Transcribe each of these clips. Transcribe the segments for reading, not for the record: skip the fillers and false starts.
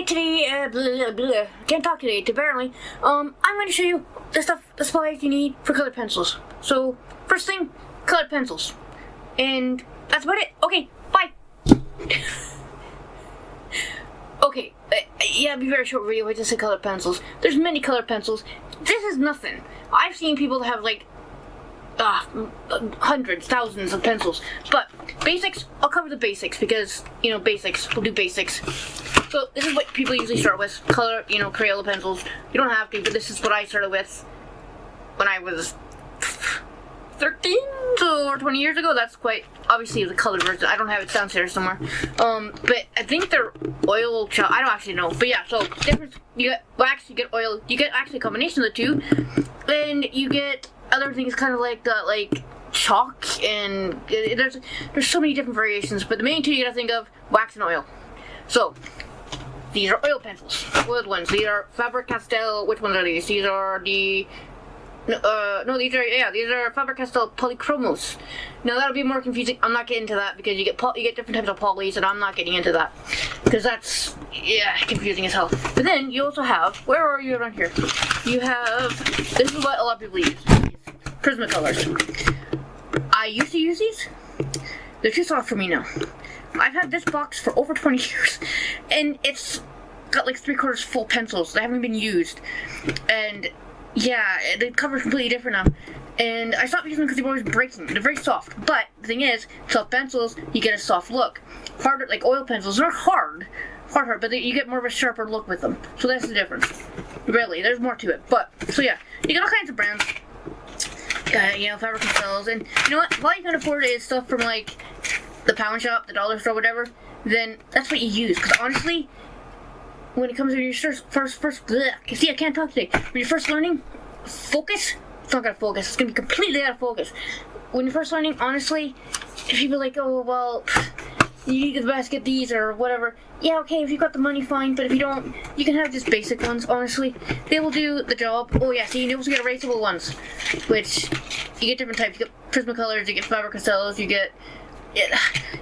Can't talk today, apparently. I'm going to show you the supplies you need for colored pencils. So, first thing, colored pencils. And that's about it. Okay, bye. Okay, yeah, it'll be a very short video. I just said colored pencils. There's many colored pencils. This is nothing. I've seen people that have like hundreds, thousands of pencils. But basics, I'll cover the basics because, you know, basics. We'll do basics. So this is what people usually start with. Color, you know, Crayola pencils. You don't have to, but this is what I started with when I was 13, so 20 years ago. That's quite obviously the colored version. I don't have it downstairs somewhere. But I think they're oil. I don't actually know. But yeah, so difference. You get wax, you get oil. You get actually a combination of the two, and you get other things kind of like chalk, and there's so many different variations. But the main two you gotta think of: wax and oil. So these are oil pencils, oiled ones. These are Faber-Castell. Which ones are these? These are the these are Faber-Castell Polychromos. Now that'll be more confusing. I'm not getting into that because you get different types of polys, and I'm not getting into that because that's confusing as hell. But then you also have, where are you around here? You have, this is what a lot of people use, Prismacolors. I used to use these. They're too soft for me now. I've had this box for over 20 years, and it's got like 3/4 full pencils that haven't been used, and yeah, the cover's completely different now. And I stopped using them because they were always breaking. They're very soft. But the thing is, soft pencils, you get a soft look. Harder, like oil pencils, they're hard, but you get more of a sharper look with them. So that's the difference. Really, there's more to it. But, so yeah, you get all kinds of brands. You know, Faber-Castells. And you know what? If all you can afford is stuff from like the pound shop, the dollar store, whatever, then that's what you use. Because honestly, when it comes to your first see, I can't talk today. When you're first learning, focus. It's not gonna focus. It's gonna be completely out of focus. When you're first learning, honestly, if people are like, oh well, you need the best get these or whatever. Yeah, okay, if you've got the money, fine. But if you don't, you can have just basic ones. Honestly, they will do the job. Oh yeah, so you also get erasable ones, which you get different types. You get Prismacolors, you get Faber-Castells, you get.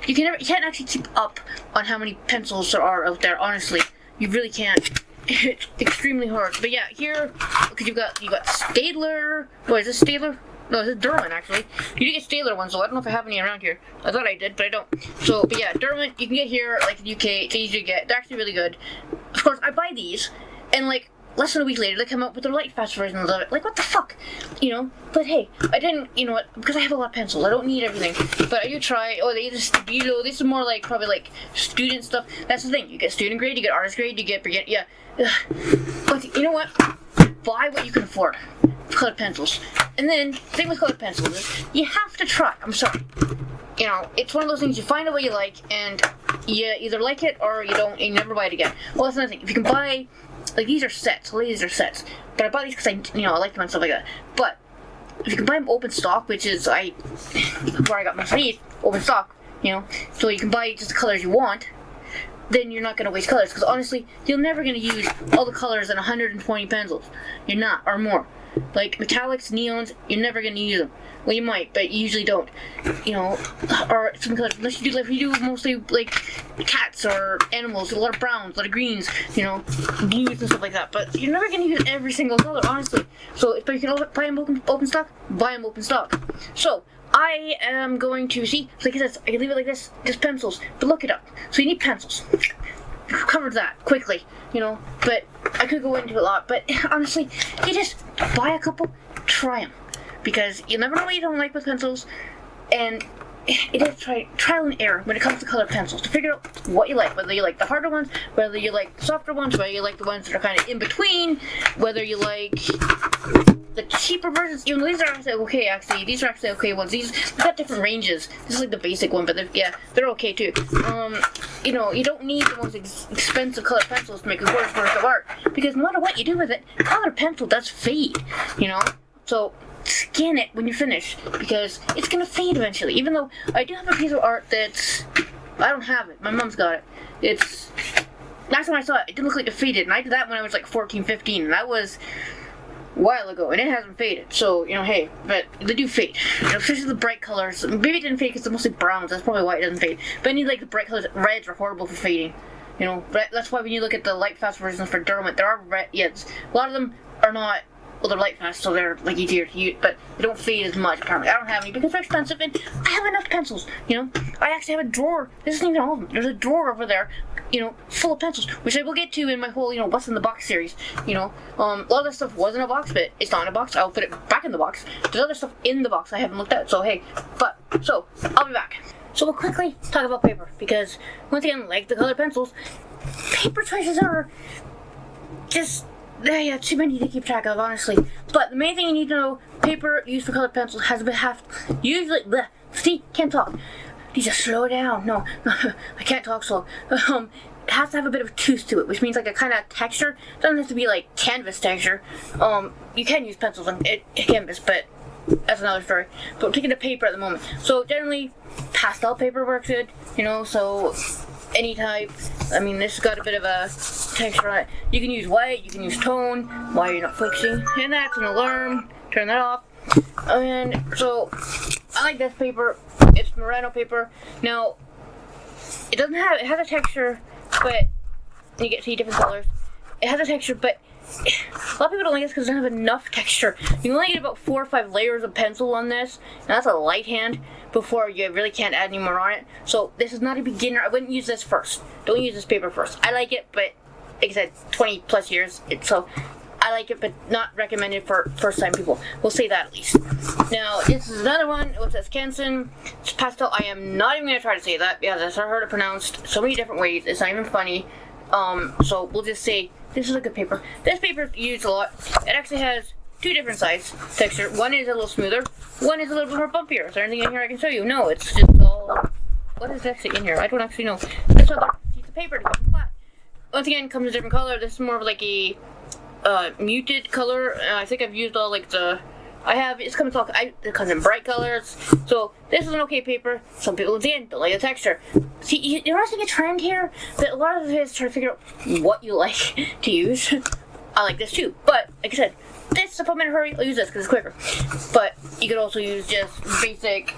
You can't actually keep up on how many pencils there are out there. Honestly. You really can't. It's extremely hard. But yeah, here, because you got Staedtler. What is this, Staedtler? No, this is Derwent, actually. You do get Staedtler ones, so I don't know if I have any around here. I thought I did, but I don't. So, but yeah, Derwent, you can get here, like the UK, it's easy to get. They're actually really good. Of course, I buy these, and like, less than a week later, they come out with their light fast versions of it. Like, what the fuck? You know? But hey, I didn't, you know what, because I have a lot of pencils, I don't need everything. But I do try, they use a Stabilo. This is more like, probably like, student stuff. That's the thing, you get student grade, you get artist grade, you get, But you know what? Buy what you can afford. Colored pencils. And then, thing with colored pencils is, you have to try. I'm sorry. You know, it's one of those things, you find out what you like, and you either like it, or you don't, and you never buy it again. Well, that's another thing. If you can buy, like, these are sets. But I bought these because I like them and stuff like that. But if you can buy them open stock, which is where I got most of these, open stock, you know, so you can buy just the colors you want, then you're not going to waste colors. Because honestly, you're never going to use all the colors in 120 pencils. You're not, or more. Like metallics, neons, you're never going to use them. Well, you might, but you usually don't. You know, or some colors, unless you do mostly like cats or animals, a lot of browns, a lot of greens, you know, blues and stuff like that. But you're never going to use every single color, honestly. So, but you can buy them open stock, buy them open stock. So, I am going to see, like I said, I can leave it like this, just pencils, but look it up. So you need pencils. Covered that quickly, you know, but I could go into it a lot. But honestly, you just buy a couple, try them. Because you never know what you don't like with pencils, and it is trial and error when it comes to colored pencils to figure out what you like. Whether you like the harder ones, whether you like the softer ones, whether you like the ones that are kind of in between, whether you like the cheaper versions. Even though these are actually okay, these are actually okay ones. They've got different ranges. This is like the basic one, but they're okay too. You know, you don't need the most expensive colored pencils to make a gorgeous work of art, because no matter what you do with it, colored pencil does fade. You know, so scan it when you finish, because it's gonna fade eventually. Even though I do have a piece of art that's, I don't have it, my mom's got it. Last time I saw it, it didn't look like it faded, and I did that when I was like 14, 15, and that was a while ago, and it hasn't faded. So, you know, hey, but they do fade, you know, especially the bright colors. Maybe it didn't fade because they're mostly browns, that's probably why it doesn't fade. But I need like the bright colors. Reds are horrible for fading. You know, that's why when you look at the light fast versions for Derwent, there are red. Yes, a lot of them are not. Well, they're light fast, so they're like easier to use, but they don't fade as much. Apparently, I don't have any because they're expensive, and I have enough pencils. You know, I actually have a drawer. This isn't even all of them. There's a drawer over there, you know, full of pencils, which I will get to in my whole, you know, what's in the box series. You know, a lot of this stuff was in a box, but it's not in a box. I'll put it back in the box. There's other stuff in the box I haven't looked at. So hey, so I'll be back. So we'll quickly talk about paper because once again, like the colored pencils, paper choices are just. Yeah, too many to keep track of, honestly. But the main thing you need to know, paper used for colored pencils has a bit usually, bleh, see, can't talk. Need to slow down. No, I can't talk slow. It has to have a bit of a tooth to it, which means like a kind of texture. It doesn't have to be like canvas texture. You can use pencils on canvas, but that's another story. But we're taking the paper at the moment. So generally, pastel paper works good, you know, so any type. I mean, this has got a bit of a texture on it. You can use white, you can use tone, while you're not focusing. And that's an alarm. Turn that off. And so, I like this paper. It's Murano paper. Now, it has a texture, but you get to see different colors. It has a texture, but a lot of people don't like this because it doesn't have enough texture. You can only get about 4 or 5 layers of pencil on this, and that's a light hand before you really can't add any more on it. So this is not a beginner. I wouldn't use this first. Don't use this paper first. I like it, but like I said, 20 plus years. So I like it, but not recommended for first time people. We'll say that at least. Now, this is another one. It says Canson. It's pastel. I am not even going to try to say that because I've heard it pronounced so many different ways. It's not even funny. So we'll just say this is a good paper. This paper is used a lot. It actually has 2 different size texture. One is a little smoother. One is a little bit more bumpier. Is there anything in here I can show you? No, it's just all... What is actually in here? I don't actually know. This other piece of paper to come flat. Once again, it comes in a different color. This is more of like a muted color. I think I've used all like the... it comes in bright colors. So this is an okay paper. Some people again don't like the texture. See, you're noticing a trend here that a lot of it is trying to figure out what you like to use. I like this too, but like I said, this if I'm in a hurry, I'll use this because it's quicker. But you could also use just basic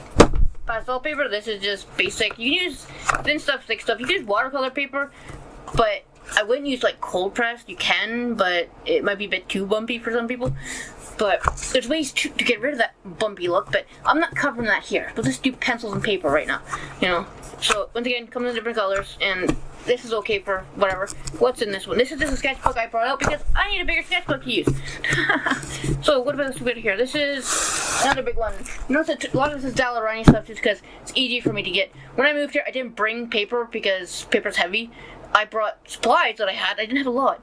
pastel paper. This is just basic. You can use thin stuff, thick stuff. You can use watercolor paper, but I wouldn't use like cold pressed. You can, but it might be a bit too bumpy for some people. But there's ways to get rid of that bumpy look, but I'm not covering that here. We'll just do pencils and paper right now, you know. So once again, comes in different colors, and this is okay for whatever. What's in this one? This is just a sketchbook I brought out because I need a bigger sketchbook to use. So what about this one here? This is another big one. You notice that a lot of this is Dalarani stuff just because it's easy for me to get. When I moved here, I didn't bring paper because paper's heavy. I brought supplies that I had. I didn't have a lot.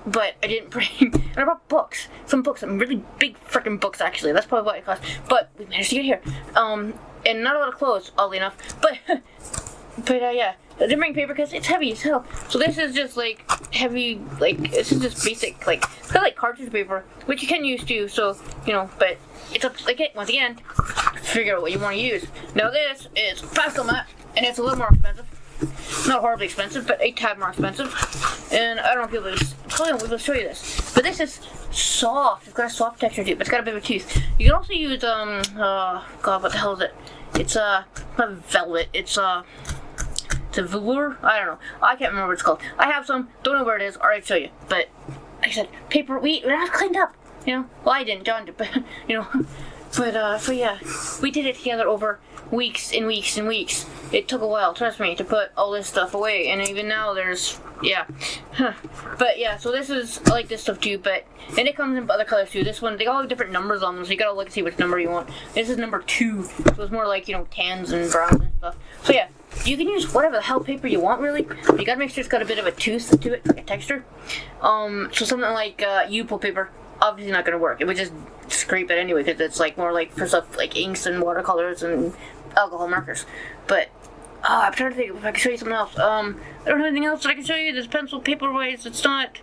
But I didn't bring, and I brought books. Some really big freaking books actually. That's probably what it cost. But we managed to get here. And not a lot of clothes, oddly enough. But yeah. I didn't bring paper because it's heavy as hell. So this is just like heavy, like this is just basic, like it's got like cartridge paper, which you can use too. So you know, but it's up like it once again. Figure out what you want to use. Now this is pastel matte, and it's a little more expensive. Not horribly expensive, but a tad more expensive. And I don't know if probably won't be able to show you this. But this is soft. It's got a soft texture to it, but it's got a bit of a tooth. You can also use God, what the hell is it? It's not velvet. It's a velour? I don't know. I can't remember what it's called. I have some. Don't know where it is. Or I'll show you. But like I said, paper. We have cleaned up. You know. Well, I didn't. John did. But you know. But yeah, we did it together over weeks and weeks and weeks. It took a while, trust me, to put all this stuff away, and even now there's, yeah. But yeah, so this is, I like this stuff too, and it comes in other colors too. This one, they all have different numbers on them, so you gotta look and see which number you want. This is number 2, so it's more like, you know, tans and browns and stuff. So yeah, you can use whatever the hell paper you want, really. You gotta make sure it's got a bit of a tooth to it, like a texture. So something like U-pull paper, obviously not gonna work. It would just scrape it anyway, because it's like more like for stuff like inks and watercolors and alcohol markers. But I'm trying to think if I can show you something else. I don't have anything else that I can show you. This pencil paper wise, it's not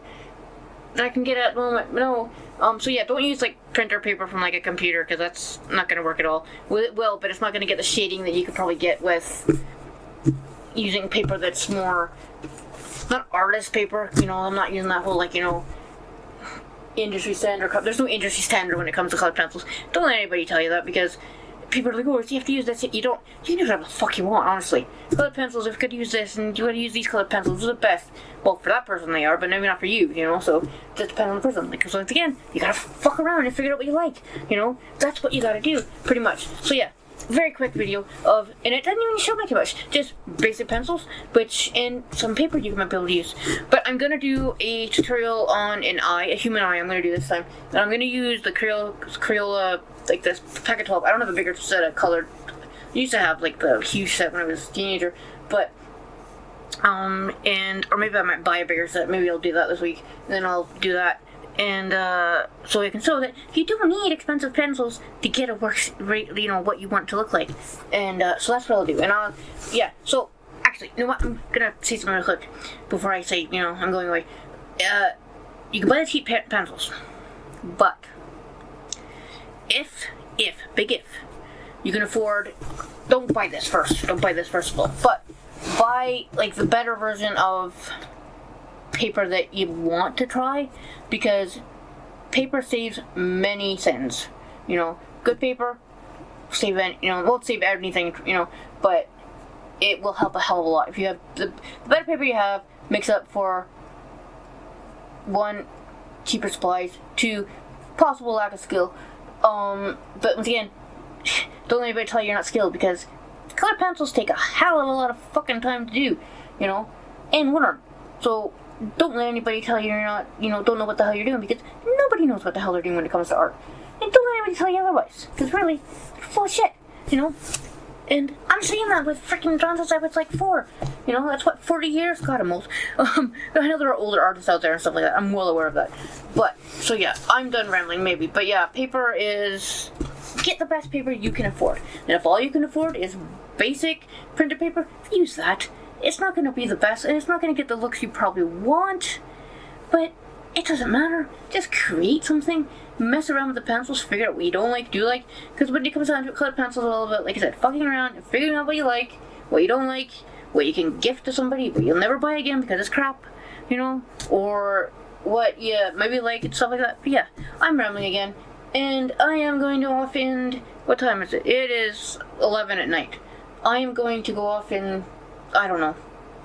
that I can get at the moment. No. So yeah, don't use like printer paper from like a computer because that's not gonna work at all. Well, it will, but it's not gonna get the shading that you could probably get with using paper that's more not artist paper. You know, I'm not using that whole like, you know, industry standard. There's no industry standard when it comes to colored pencils. Don't let anybody tell you that because people are like, oh, you have to use this. You don't. You can do whatever the fuck you want, honestly. Colored pencils, if you could use this and you want to use these colored pencils, they're the best. Well, for that person they are, but maybe not for you, you know? So, it just depends on the person. Like, so once again, you gotta fuck around and figure out what you like, you know? That's what you gotta do, pretty much. So yeah, very quick video of, and it doesn't even show me too much, just basic pencils, which, and some paper you might be able to use. But I'm gonna do a tutorial on an eye, a human eye I'm gonna do this time. And I'm gonna use the Crayola, like this pack of 12. I don't have a bigger set of colored. I used to have like the huge set when I was a teenager, but or maybe I might buy a bigger set. Maybe I'll do that this week. And then I'll do that, and so you can show that you don't need expensive pencils to get a works rate. You know what you want to look like, and so that's what I'll do. And yeah. So actually, you know what? I'm gonna say something real quick before I say, you know, I'm going away. You can buy the cheap pencils, but if you can afford, don't buy this first. Don't buy this first of all. But buy like the better version of paper that you want to try, because paper saves many cents. You know, good paper won't save anything. You know, but it will help a hell of a lot if you have the better paper you have makes up for 1, cheaper supplies, 2, possible lack of skill. But once again, don't let anybody tell you you're not skilled, because colored pencils take a hell of a lot of fucking time to do, you know, and learn. So don't let anybody tell you you're not, you know, don't know what the hell you're doing, because nobody knows what the hell they're doing when it comes to art. And don't let anybody tell you otherwise, because really, they're full of shit, you know. And I'm saying that with freaking John since I was like 4. You know, that's what, 40 years? God, I'm old. I know there are older artists out there and stuff like that. I'm well aware of that. But, so yeah, I'm done rambling, maybe. But yeah, paper is, get the best paper you can afford. And if all you can afford is basic printed paper, use that. It's not going to be the best, and it's not going to get the looks you probably want. But it doesn't matter. Just create something. Mess around with the pencils, figure out what you don't like, do like, because when it comes down to colored pencils, all about, like I said, fucking around and figuring out what you like, what you don't like, what you can gift to somebody, but you'll never buy again because it's crap, you know, or what you maybe like and stuff like that. But yeah, I'm rambling again, and I am going to off and, what time is it? It is 11 at night. I am going to go off and, I don't know,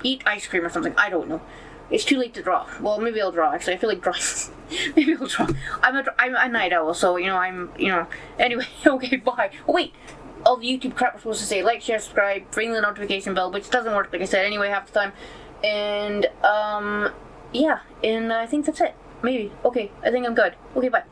eat ice cream or something, I don't know. It's too late to draw. Well, maybe I'll draw, actually. I feel like drawing. Maybe I'll draw. I'm a night owl, so, you know, Anyway, okay, bye. Oh, wait. All the YouTube crap we're supposed to say. Like, share, subscribe, ring the notification bell, which doesn't work, like I said, anyway, half the time. And, yeah. And I think that's it. Maybe. Okay, I think I'm good. Okay, bye.